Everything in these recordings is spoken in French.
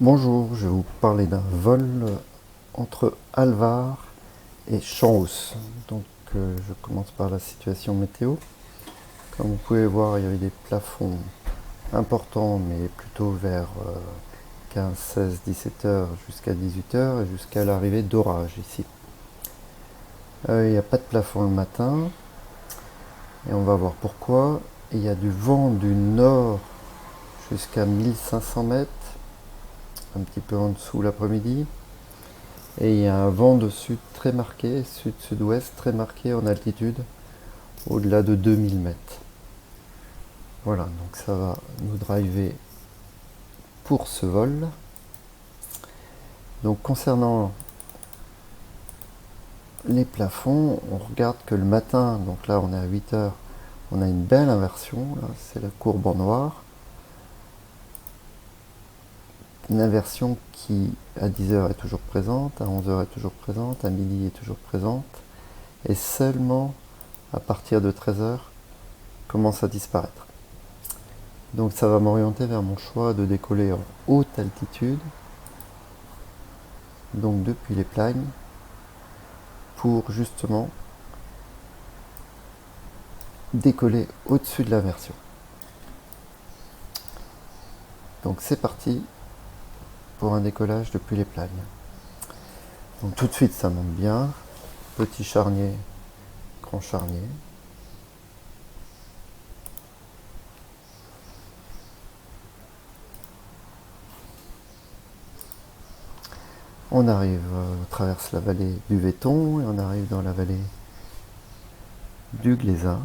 Bonjour, je vais vous parler d'un vol entre Alvar et Champs-Rousse. Je commence par la situation météo. Comme vous pouvez voir, il y avait des plafonds importants, mais plutôt vers 15, 16, 17 heures jusqu'à 18 heures et jusqu'à l'arrivée d'orage ici. Il n'y a pas de plafond le matin et on va voir pourquoi. Il y a du vent du nord jusqu'à 1500 mètres, un petit peu en dessous l'après-midi. Et il y a un vent de sud très marqué, sud-sud-ouest très marqué en altitude, au-delà de 2000 mètres. Voilà, donc ça va nous driver pour ce vol. Donc concernant les plafonds, on regarde que le matin, donc là on est à 8 heures, on a une belle inversion, là c'est la courbe en noir. Une inversion qui à 10 heures est toujours présente, à 11 heures est toujours présente, à midi est toujours présente, et seulement à partir de 13 heures commence à disparaître. Donc ça va m'orienter vers mon choix de décoller en haute altitude, donc depuis les plaines, pour justement décoller au-dessus de l'inversion. Donc c'est parti pour un décollage depuis les plaines. Donc tout de suite ça monte bien, petit charnier, grand charnier. On arrive, on traverse la vallée du Véton et on arrive dans la vallée du Glésin.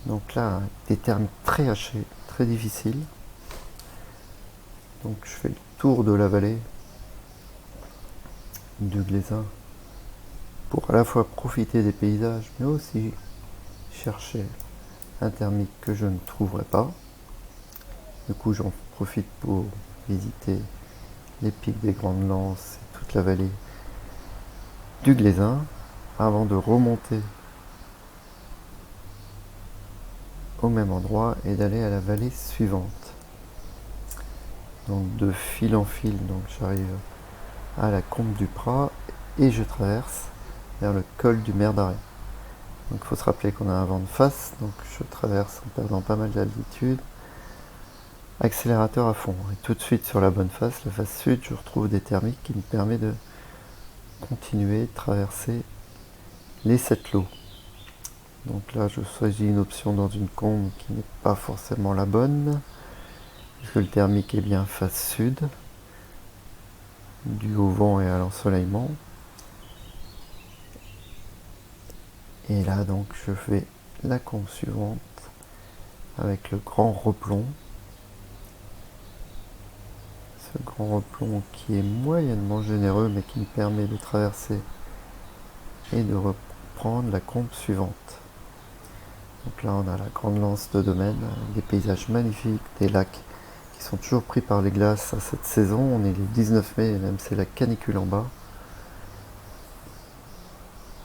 Donc là, des termes très hachés, très difficiles. Donc je fais le tour de la vallée du Glésin pour à la fois profiter des paysages, mais aussi chercher un thermique que je ne trouverai pas. Du coup, j'en profite pour visiter les pics des Grandes Lances et toute la vallée du Glésin avant de remonter au même endroit et d'aller à la vallée suivante. Donc de fil en fil, donc j'arrive à la Combe du Prat et je traverse vers le col du Mer d'Arrêt. Donc il faut se rappeler qu'on a un vent de face, donc je traverse en perdant pas mal d'altitude. Accélérateur à fond. Et tout de suite sur la bonne face, la face sud, je retrouve des thermiques qui me permettent de continuer de traverser les 7 lots. Donc là, je choisis une option dans une combe qui n'est pas forcément la bonne, puisque le thermique est bien face sud, dû au vent et à l'ensoleillement. Et là, donc, je fais la combe suivante avec le grand replomb. Ce grand replomb qui est moyennement généreux, mais qui me permet de traverser et de reprendre la combe suivante. Donc là, on a la grande lance de domaine, des paysages magnifiques, des lacs qui sont toujours pris par les glaces à cette saison. On est le 19 mai, et même c'est la canicule en bas.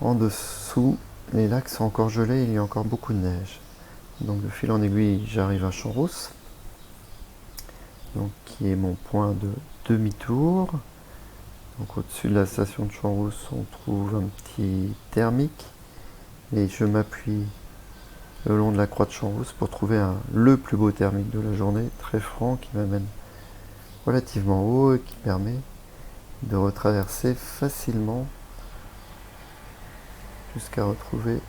En dessous, les lacs sont encore gelés, il y a encore beaucoup de neige. Donc de fil en aiguille, j'arrive à Champs-Rousse, donc qui est mon point de demi-tour. Donc au-dessus de la station de Champs-Rousse, on trouve un petit thermique et je m'appuie le long de la croix de Champs-Rousse pour trouver le plus beau thermique de la journée, très franc, qui m'amène relativement haut et qui permet de retraverser facilement jusqu'à retrouver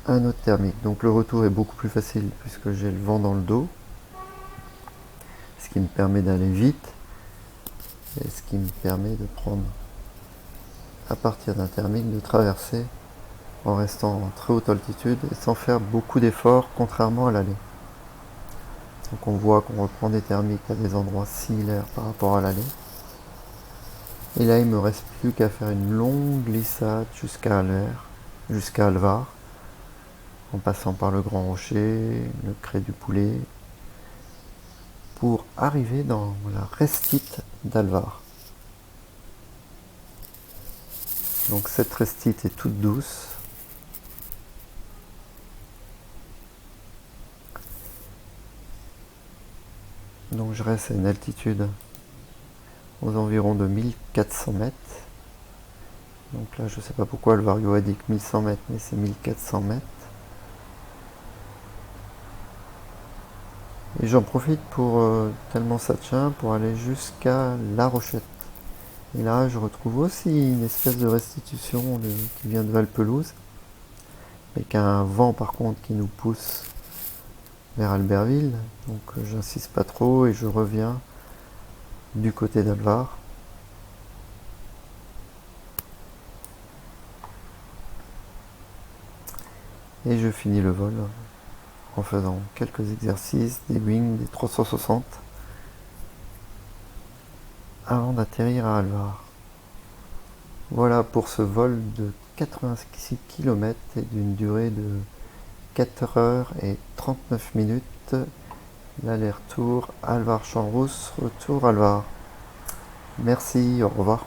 un autre thermique. Donc le retour est beaucoup plus facile puisque j'ai le vent dans le dos, ce qui me permet d'aller vite et ce qui me permet de prendre à partir d'un thermique de traverser en restant en très haute altitude et sans faire beaucoup d'efforts, contrairement à l'aller. Donc on voit qu'on reprend des thermiques à des endroits similaires par rapport à l'aller. Et là il me reste plus qu'à faire une longue glissade jusqu'à Alvar, en passant par le Grand Rocher, le Cré du Poulet, pour arriver dans la restite d'Alvar. Donc cette restite est toute douce. Donc je reste à une altitude aux environs de 1400 mètres. Donc là je sais pas pourquoi le Vario a dit que 1100 mètres, mais c'est 1400 mètres. Et j'en profite pour, tellement ça tient, pour aller jusqu'à La Rochette. Et là je retrouve aussi une espèce de restitution qui vient de Valpelouse, avec un vent par contre qui nous pousse vers Albertville. Donc j'insiste pas trop et je reviens du côté d'Alvar. Et je finis le vol en faisant quelques exercices, des wings, des 360, avant d'atterrir à Alvar. Voilà pour ce vol de 86 km et d'une durée de 4 heures et 39 minutes. L'aller-retour Alvar-Champs-Rousse, retour Alvar. Merci, au revoir.